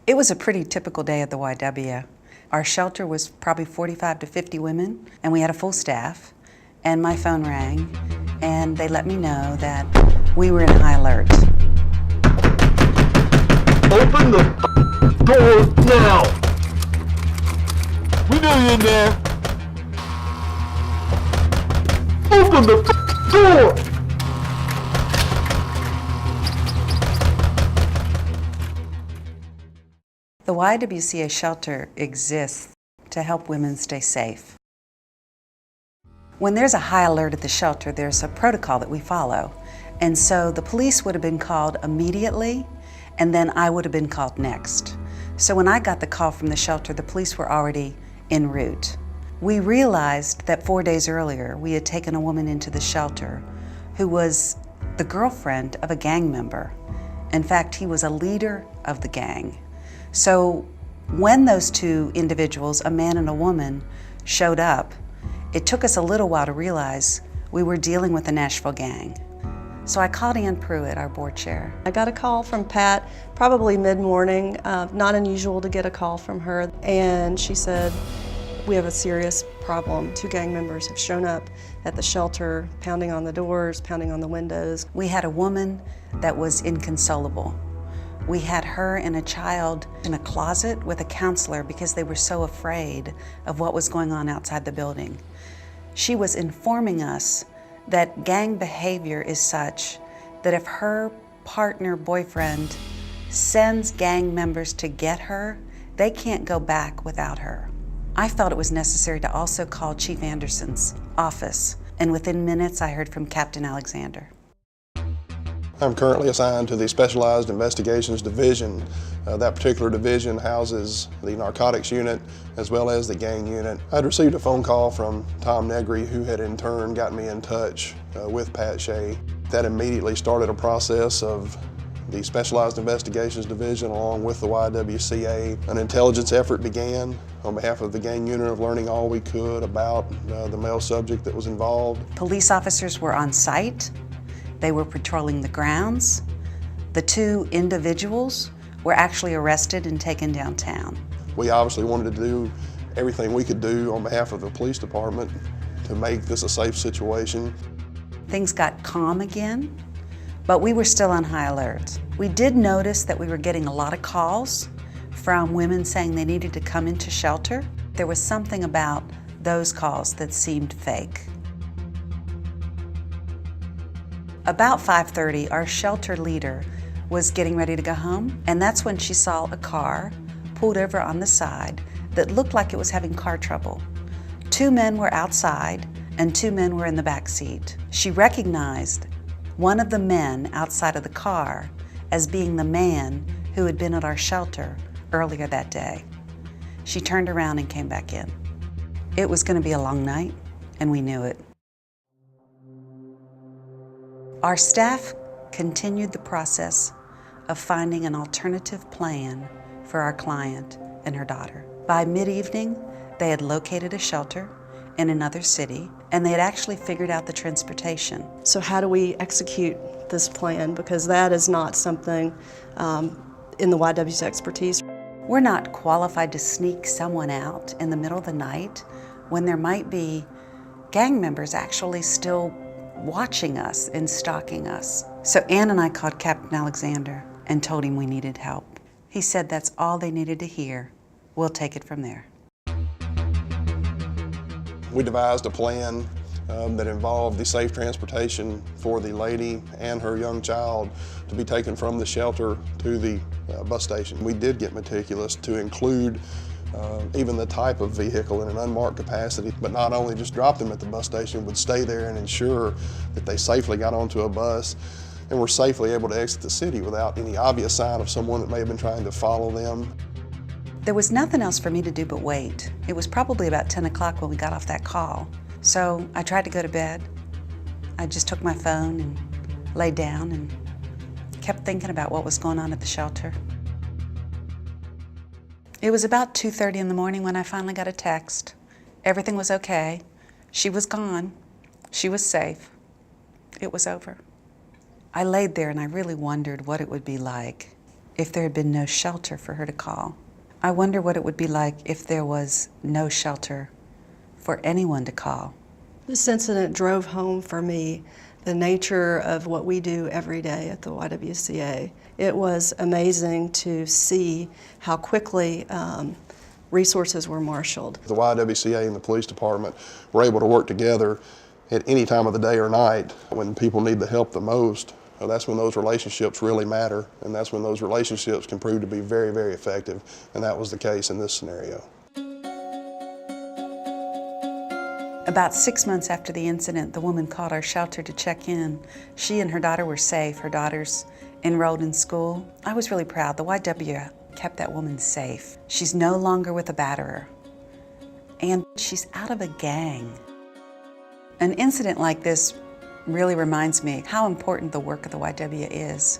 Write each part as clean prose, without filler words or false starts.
It was a pretty typical day at the YW. Our shelter was probably 45 to 50 women, and we had a full staff. And my phone rang, and they let me know that we were in high alert. Open the door now! We know you're in there! Open the door! The YWCA shelter exists to help women stay safe. When there's a high alert at the shelter, there's a protocol that we follow. And so the police would have been called immediately, and then I would have been called next. So when I got the call from the shelter, the police were already en route. We realized that 4 days earlier, we had taken a woman into the shelter who was the girlfriend of a gang member. In fact, he was a leader of the gang. So when those two individuals, a man and a woman, showed up, it took us a little while to realize we were dealing with a Nashville gang. So I called Ann Pruitt, our board chair. I got a call from Pat, probably mid-morning, not unusual to get a call from her, and she said, we have a serious problem. 2 gang members have shown up at the shelter, pounding on the doors, pounding on the windows. We had a woman that was inconsolable. We had her and a child in a closet with a counselor because they were so afraid of what was going on outside the building. She was informing us that gang behavior is such that if her partner, boyfriend, sends gang members to get her, they can't go back without her. I felt it was necessary to also call Chief Anderson's office, and within minutes I heard from Captain Alexander. I'm currently assigned to the Specialized Investigations Division. That particular division houses the narcotics unit as well as the gang unit. I'd received a phone call from Tom Negri, who had in turn got me in touch with Pat Shea. That immediately started a process of the Specialized Investigations Division along with the YWCA. An intelligence effort began on behalf of the gang unit of learning all we could about the male subject that was involved. Police officers were on site. They were patrolling the grounds. The 2 individuals were actually arrested and taken downtown. We obviously wanted to do everything we could do on behalf of the police department to make this a safe situation. Things got calm again, but we were still on high alert. We did notice that we were getting a lot of calls from women saying they needed to come into shelter. There was something about those calls that seemed fake. About 5:30, our shelter leader was getting ready to go home, and that's when she saw a car pulled over on the side that looked like it was having car trouble. 2 men were outside, and 2 men were in the back seat. She recognized one of the men outside of the car as being the man who had been at our shelter earlier that day. She turned around and came back in. It was going to be a long night, and we knew it. Our staff continued the process of finding an alternative plan for our client and her daughter. By mid-evening, they had located a shelter in another city, and they had actually figured out the transportation. So how do we execute this plan? Because that is not something in the YW's expertise. We're not qualified to sneak someone out in the middle of the night when there might be gang members actually still watching us and stalking us. So Ann and I called Captain Alexander and told him we needed help. He said that's all they needed to hear. We'll take it from there. We devised a plan that involved the safe transportation for the lady and her young child to be taken from the shelter to the bus station. We did get meticulous to include even the type of vehicle in an unmarked capacity, but not only just drop them at the bus station, would stay there and ensure that they safely got onto a bus and were safely able to exit the city without any obvious sign of someone that may have been trying to follow them. There was nothing else for me to do but wait. It was probably about 10 o'clock when we got off that call. So I tried to go to bed. I just took my phone and laid down and kept thinking about what was going on at the shelter. It was about 2:30 in the morning when I finally got a text. Everything was okay. She was gone. She was safe. It was over. I laid there and I really wondered what it would be like if there had been no shelter for her to call. I wonder what it would be like if there was no shelter for anyone to call. This incident drove home for me the nature of what we do every day at the YWCA. It was amazing to see how quickly resources were marshaled. The YWCA and the police department were able to work together at any time of the day or night when people need the help the most. That's when those relationships really matter, and that's when those relationships can prove to be very, very effective, and that was the case in this scenario. About 6 months after the incident, the woman called our shelter to check in. She and her daughter were safe. Her daughter's enrolled in school. I was really proud. The YW kept that woman safe. She's no longer with a batterer, and she's out of a gang. An incident like this really reminds me how important the work of the YW is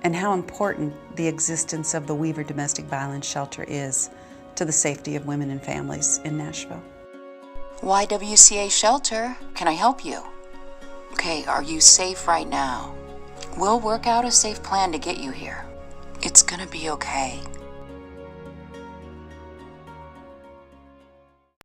and how important the existence of the Weaver Domestic Violence Shelter is to the safety of women and families in Nashville. YWCA Shelter, can I help you? Okay, are you safe right now? We'll work out a safe plan to get you here. It's gonna be okay.